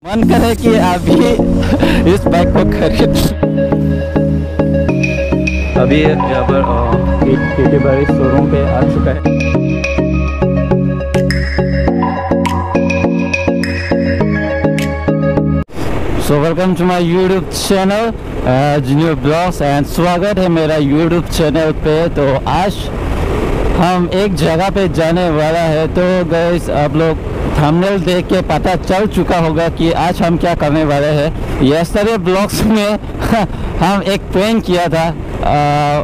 मन करे कि अभी इस बाइक को खरीद। अभी यहाँ पर केटी बारी शोरूम पे आ चुका है। So welcome to my YouTube channel junior blogs and स्वागत है मेरा यूट्यूब चैनल पे। तो आज हम एक जगह पे जाने वाला है। तो गाइस आप लोग थंबनेल देख के पता चल चुका होगा कि आज हम क्या करने वाले हैं। यस्टरडे ब्लॉग्स में हम एक प्रैंक किया था।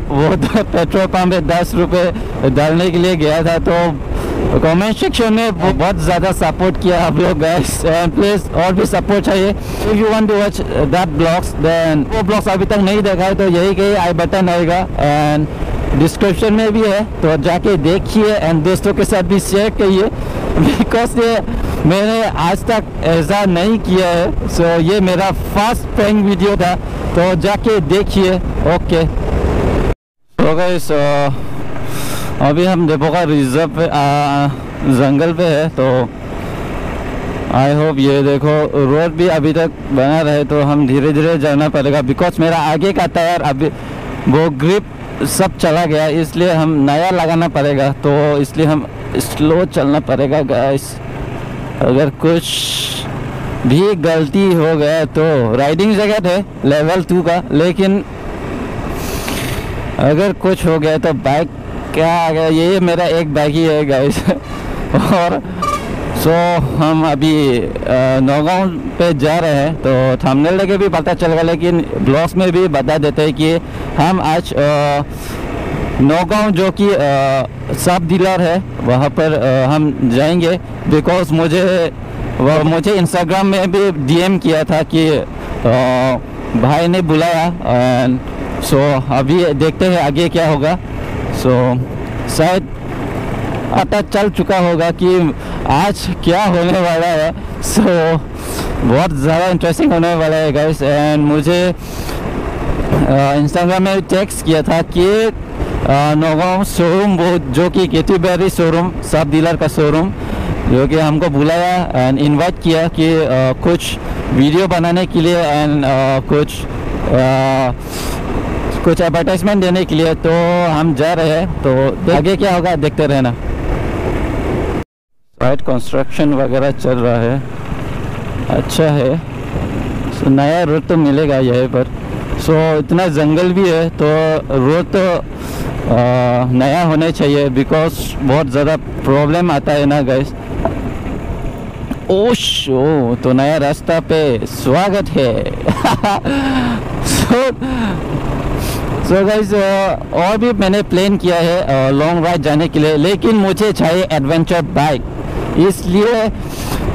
वो तो पेट्रोल पंप पे 10 रुपये डालने के लिए गया था। तो कमेंट सेक्शन में बहुत ज़्यादा सपोर्ट किया आप लोग गाइस, एंड प्लीज़ और भी सपोर्ट चाहिए। If you want to watch that blogs then वो ब्लॉग्स अभी तक नहीं देखा है तो यही कहीं आई बटन आएगा एंड डिस्क्रिप्शन में भी है, तो जाके देखिए एंड दोस्तों के साथ भी शेयर करिए। बिकॉज ये मैंने आज तक ऐसा नहीं किया है। सो ये मेरा फर्स्ट प्रैंक वीडियो था, तो जाके देखिए। ओके तो गाइस अभी हम देपोका रिजर्व पे जंगल पे है। तो आई होप ये देखो रोड भी अभी तक बना रहे, तो हम धीरे धीरे जाना पड़ेगा। बिकॉज मेरा आगे का टायर अभी वो ग्रिप सब चला गया, इसलिए हम नया लगाना पड़ेगा। तो इसलिए हम स्लो चलना पड़ेगा गाइस। अगर कुछ भी गलती हो गया तो राइडिंग जैकेट है लेवल 2 का, लेकिन अगर कुछ हो गया तो बाइक क्या आ गया। ये मेरा एक बाइक ही है गाइस। और सो हम अभी नौगांव पे जा रहे हैं। तो थंबनेल देखे भी पता चलेगा, लेकिन ब्लॉग्स में भी बता देते हैं कि हम आज नौगांव जो कि सब डीलर है वहाँ पर हम जाएंगे। बिकॉज मुझे इंस्टाग्राम में भी डीएम किया था कि भाई ने बुलाया। एंड सो अभी देखते हैं आगे क्या होगा। सो शायद पता चल चुका होगा कि आज क्या होने वाला है। सो बहुत ज़्यादा इंटरेस्टिंग होने वाला है गाइस। एंड मुझे इंस्टाग्राम में टेक्स्ट किया था कि नौगांव शोरूम वो जो कि केटी बैरी शोरूम सब डीलर का शोरूम जो कि हमको बुलाया एंड इनवाइट किया कि कुछ वीडियो बनाने के लिए एंड कुछ एडवर्टाइजमेंट देने के लिए। तो हम जा रहे हैं, तो आगे क्या होगा देखते रहना। साइड कंस्ट्रक्शन वगैरह चल रहा है, अच्छा है। सो नया रोड तो मिलेगा यहीं पर। सो इतना जंगल भी है तो रोड तो नया होने चाहिए, बिकॉज बहुत ज़्यादा प्रॉब्लम आता है ना गाइस। ओह तो नया रास्ता पे स्वागत है। सो गाइस और भी मैंने प्लान किया है लॉन्ग राइड जाने के लिए, लेकिन मुझे चाहिए एडवेंचर बाइक। इसलिए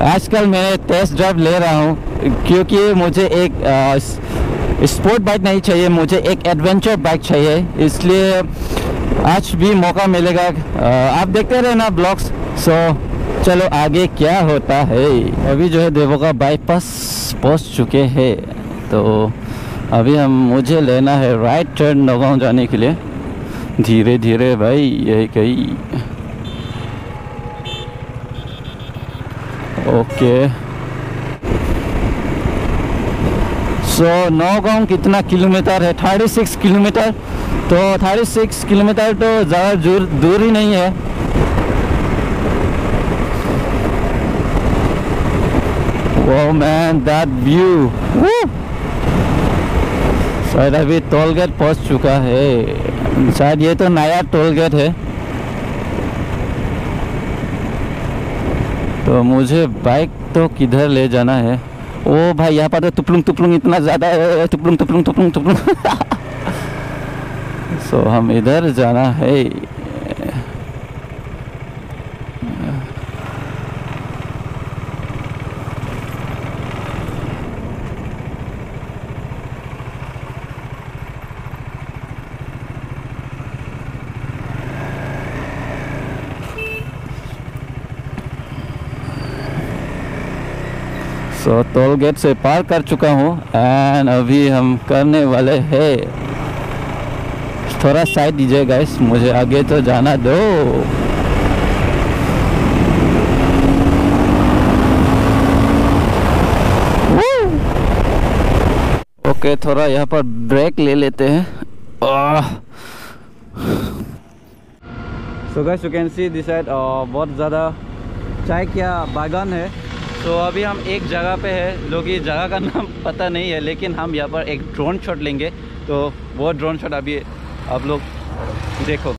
आजकल मैं टेस्ट ड्राइव ले रहा हूँ, क्योंकि मुझे एक स्पोर्ट बाइक नहीं चाहिए, मुझे एक एडवेंचर बाइक चाहिए। इसलिए आज भी मौका मिलेगा। आप देखते रहना ब्लॉग्स। सो चलो आगे क्या होता है। अभी जो है देवोगा बाईपास पहुँच चुके हैं। तो अभी मुझे लेना है राइट टर्न नौगांव जाने के लिए। धीरे धीरे भाई, यही कहीं। ओके सो नौगांव कितना किलोमीटर है? 36 किलोमीटर। तो 36 किलोमीटर तो ज़्यादा दूर ही नहीं है। वो मैन दैट व्यू। शायद अभी टोल गेट पहुँच चुका है, शायद ये तो नया टोल गेट है। तो मुझे बाइक तो किधर ले जाना है? ओ भाई यहाँ पर तो तुपलुंग तुपलुंग इतना ज़्यादा है, तुपलुंग तुपलुंग तुपलुंग तुपलुंग। सो हम इधर जाना है। सो टोल गेट से पार कर चुका हूँ एंड अभी हम करने वाले हैं। थोड़ा साइड दीजिए गाइस, मुझे आगे तो जाना दो। ओके, थोड़ा यहाँ पर ब्रेक ले लेते हैं। So guys, you can see this side बहुत ज़्यादा चाय क्या बागान है। तो अभी हम एक जगह पे है, जो कि जगह का नाम पता नहीं है, लेकिन हम यहाँ पर एक ड्रोन शॉट लेंगे। तो वो ड्रोन शॉट अभी आप लोग देखो।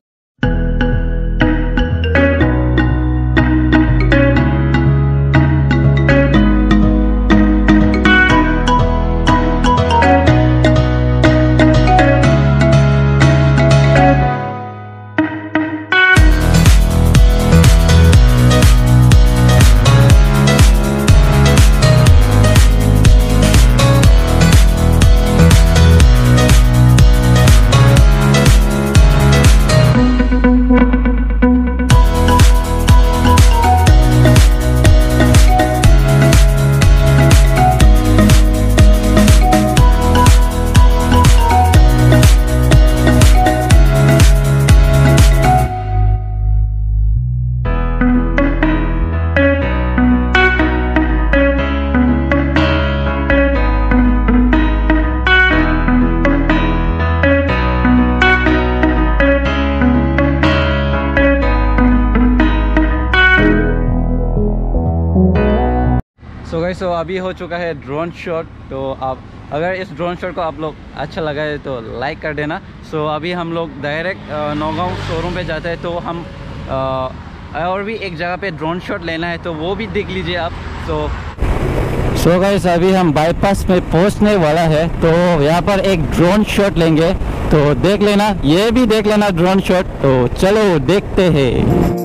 सो अभी हो चुका है ड्रोन शॉट। तो आप अगर इस ड्रोन शॉट को आप लोग अच्छा लगा है तो लाइक कर देना। सो अभी हम लोग डायरेक्ट नौगांव शोरूम पे जाते हैं। तो हम और भी एक जगह पे ड्रोन शॉट लेना है, तो वो भी देख लीजिए आप। सो गाइस, अभी हम बाईपास में पहुंचने वाला है। तो यहाँ पर एक ड्रोन शॉट लेंगे, तो देख लेना, ये भी देख लेना ड्रोन शॉट। तो चलो देखते हैं।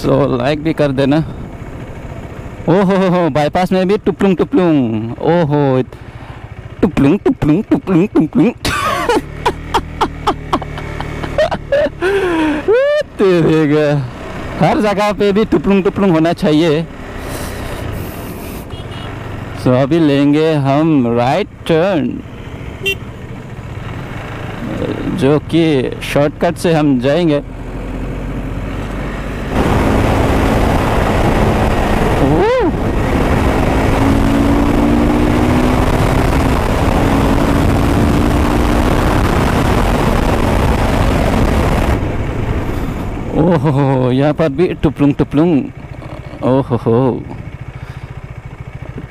तो लाइक भी कर देना। ओहो, बाईपास में भी टुपलुंग टुपलुंग, ओहो टुपलुंग टुपलुंग टुपलुंग टुपलुंग। तेरे हर जगह पे भी टुपलुंग टुपलुंग होना चाहिए। सो अभी लेंगे हम राइट टर्न, जो कि शॉर्टकट से हम जाएंगे। ओहो, यहाँ पर भी टुपलुंग टुपलुंग, ओहो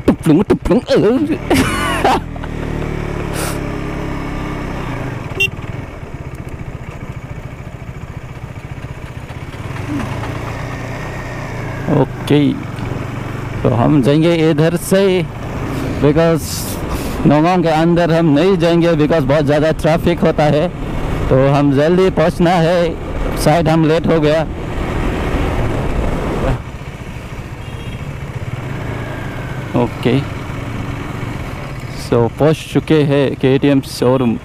टुपलुंग टुपलुंग। ओके, तो हम जाएंगे इधर से, बिकॉज नौगांव के अंदर हम नहीं जाएंगे, बिकॉज बहुत ज़्यादा ट्रैफिक होता है। तो हम जल्दी पहुंचना है, शायद हम लेट हो गया। ओके, सो पहुंच चुके हैं KTM showroom.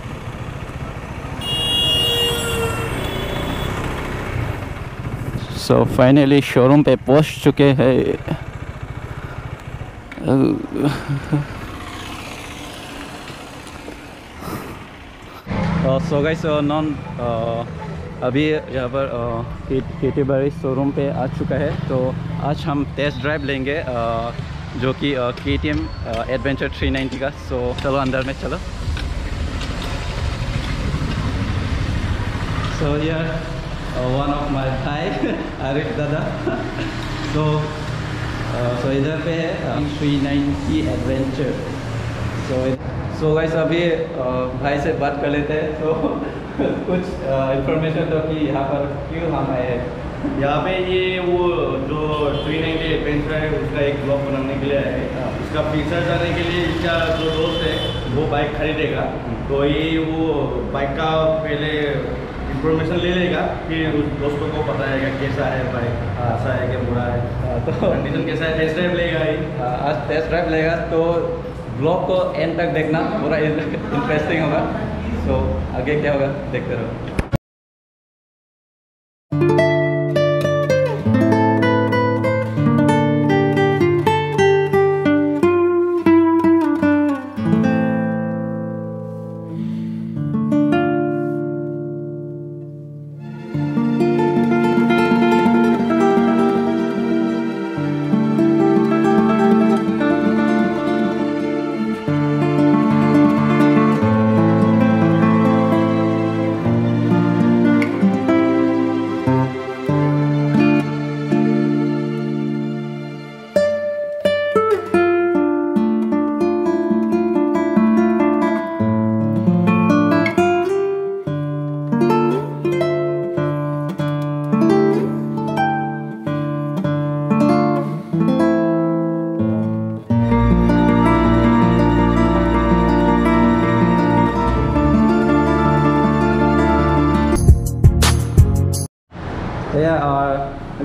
So finally showroom पे पहुंच चुके हैं। सो गाइस नॉन अभी यहाँ पर केटी बारी शोरूम पे आ चुका है। तो आज हम टेस्ट ड्राइव लेंगे जो कि KTM एडवेंचर 390 का। सो चलो अंदर में चलो। सो यार वन ऑफ माय भाई आरिफ दादा। सो इधर पे है 390 एडवेंचर। सो गाइस अभी भाई से बात कर लेते हैं। तो कुछ इंफॉर्मेशन दो कि यहाँ पर क्यों हम आए हैं। यहाँ पे ये वो जो 390 एडवेंचर है उसका एक ब्लॉग बनाने के लिए आए हैं। उसका फीचर जाने के लिए इसका जो दोस्त है वो बाइक खरीदेगा, तो ये वो बाइक का पहले इंफॉर्मेशन ले लेगा, फिर उस दोस्तों को बताएगा कैसा है बाइक, अच्छा है कि बुरा है, तो कंडीशन कैसा है, टेस्ट ड्राइव लेगा ही। आज टेस्ट ड्राइव लेगा, तो ब्लॉग को एंड तक देखना, पूरा इंटरेस्टिंग होगा। सो आगे क्या होगा देखते रहो।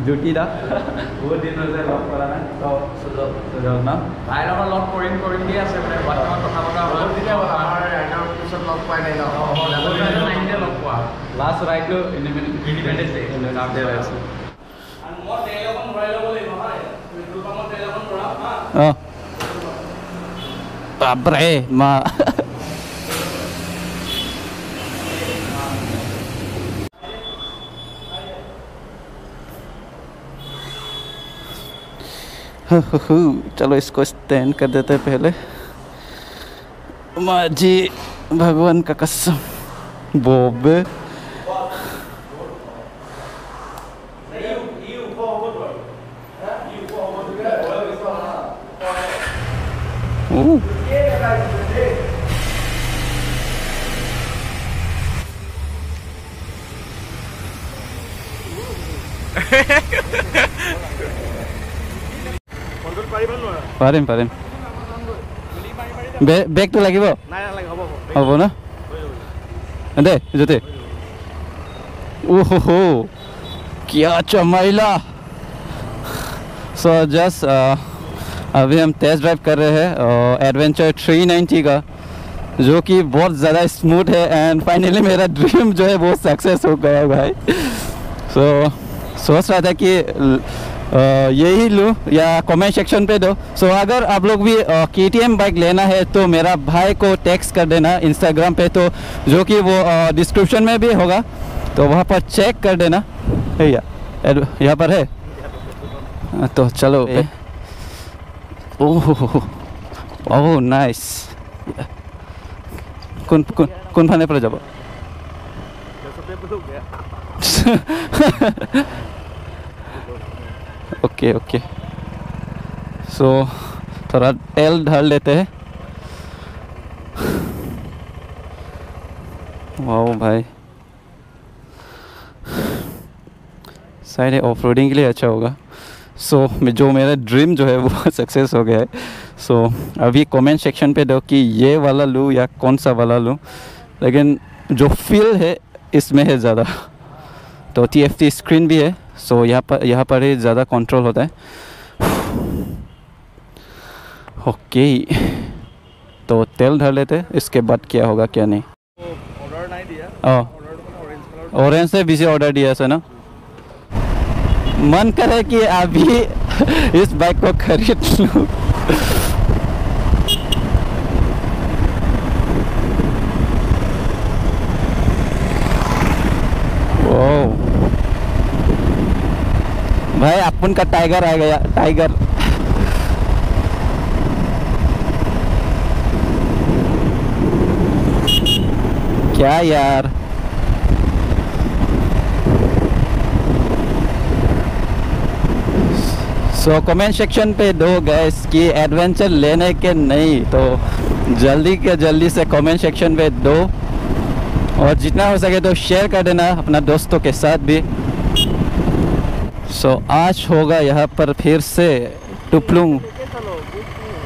Juti dah. वो दिन से लॉक करा ना, तो सुजल ना भाई लोग लॉक कोडिंग दिया से मैंने वर्तमान কথা বলা হলো দিলে আমার এটা পিছত লক পাই নাই না নাইনতে লক পোৱা লাস্ট রাইড লো ইন্ডিপেন্ডেন্স ডে নাম দে আছে আর মোর তেল এখন ভৰাই লব লাগিব হয় পেট্ৰল পাম্পৰ তেল এখন ভৰা হা বাপৰে মা चलो इसको स्टैंड कर देते हैं पहले। माँ जी भगवान का कसम बोबे পাৰিম বেগটো লাগিব হ'ব না দে जोते ओहो क्या चमैला। सो जस्ट अभी हम टेस्ट ड्राइव कर रहे हैं एडवेंचर 390 का, जो कि बहुत ज़्यादा स्मूथ है। एंड फाइनली मेरा ड्रीम जो है वो सक्सेस हो गया भाई। सो सोच रहा था कि यही लूँ या कमेंट सेक्शन पे दो। सो अगर आप लोग भी KTM बाइक लेना है तो मेरा भाई को टेक्स्ट कर देना इंस्टाग्राम पे, तो जो कि वो डिस्क्रिप्शन में भी होगा, तो वहाँ पर चेक कर देना। यहाँ पर है तो चलो। Oh nice. कौन फाने पर जाबो ओके सो थोड़ा तेल ढाल लेते हैं। वाह भाई, शायद ऑफ रोडिंग के लिए अच्छा होगा। सो जो मेरा ड्रीम जो है वो सक्सेस हो गया है। सो अभी कमेंट सेक्शन पे दो कि ये वाला लूँ या कौन सा वाला लूँ, लेकिन जो फील है इसमें है ज़्यादा। तो TFT स्क्रीन भी है, सो यहाँ पर ही ज़्यादा कंट्रोल होता है। ओके तो तेल ढाल लेते, इसके बाद क्या होगा क्या नहीं। ऑर्डर नहीं दिया, ऑरेंज से बीसी ऑर्डर दिया है ना। मन करे कि अभी इस बाइक को खरीद लूँ। अपन का टाइगर आ गया, टाइगर। क्या यार, सो कमेंट सेक्शन पे दो गैस कि एडवेंचर लेने के नहीं, तो जल्दी के जल्दी से कमेंट सेक्शन पे दो, और जितना हो सके तो शेयर कर देना अपना दोस्तों के साथ भी। सो आज होगा यहाँ पर फिर से टुपलुंग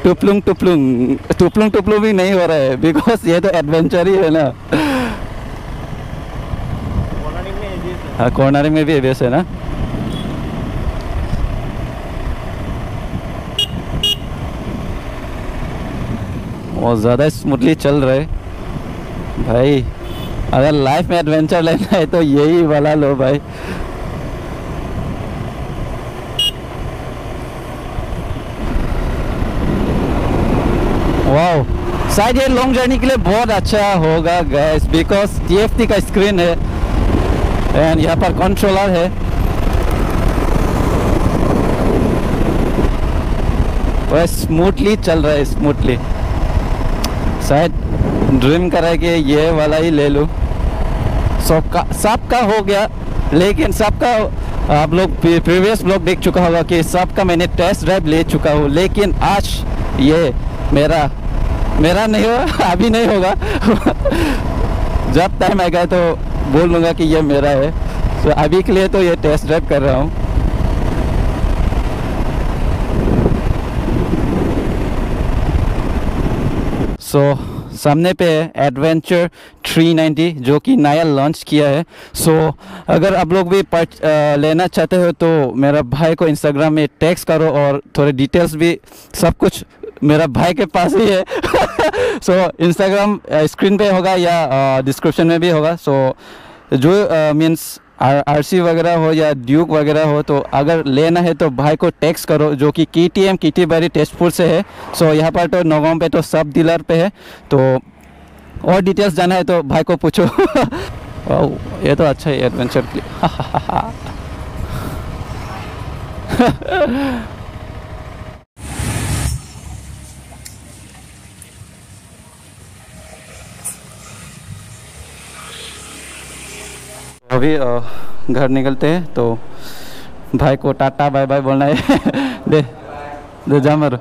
टुपलुंग टुपलुंग टुपलुंग टुपलुंग भी नहीं हो रहा है, बिकॉज ये तो एडवेंचर ही है ना। हाँ, कॉर्नरिंग में भी एबीएस है ना। बहुत ज़्यादा स्मूथली चल रहा है भाई। अगर लाइफ में एडवेंचर लेना है तो यही वाला लो भाई। वाओ, शायद ये लॉन्ग जर्नी के लिए बहुत अच्छा होगा गैस, बिकॉज TFT का स्क्रीन है एंड यहाँ पर कंट्रोलर है। तो स्मूथली चल रहा है, स्मूथली। शायद ड्रीम करा है कि ये वाला ही ले लूँ। सबका हो गया, लेकिन सबका आप लोग प्रीवियस ब्लॉग देख चुका होगा कि सबका मैंने टेस्ट ड्राइव ले चुका हूँ, लेकिन आज ये मेरा नहीं होगा, अभी नहीं होगा। जब टाइम आएगा तो बोल लूँगा कि ये मेरा है। तो अभी के लिए तो ये टेस्ट ड्राइव कर रहा हूँ। सो सामने पे है एडवेंचर 390 जो कि नया लॉन्च किया है। सो अगर आप लोग भी लेना चाहते हो तो मेरा भाई को इंस्टाग्राम में टैग करो, और थोड़े डिटेल्स भी सब कुछ मेरा भाई के पास ही है। सो इंस्टाग्राम स्क्रीन पे होगा या डिस्क्रिप्शन में भी होगा। सो जो मीन्स RC वगैरह हो या ड्यूक वगैरह हो, तो अगर लेना है तो भाई को टेक्स्ट करो, जो कि KTM किटीबरी तेजपुर से है। सो यहाँ पर तो नौगांव पे तो सब डीलर पे है, तो और डिटेल्स जाना है तो भाई को पूछो। ओह, ये तो अच्छा है एडवेंचर के लिए। अभी घर निकलते हैं, तो भाई को टाटा बाय बाय बोलना है। दे जा मरो।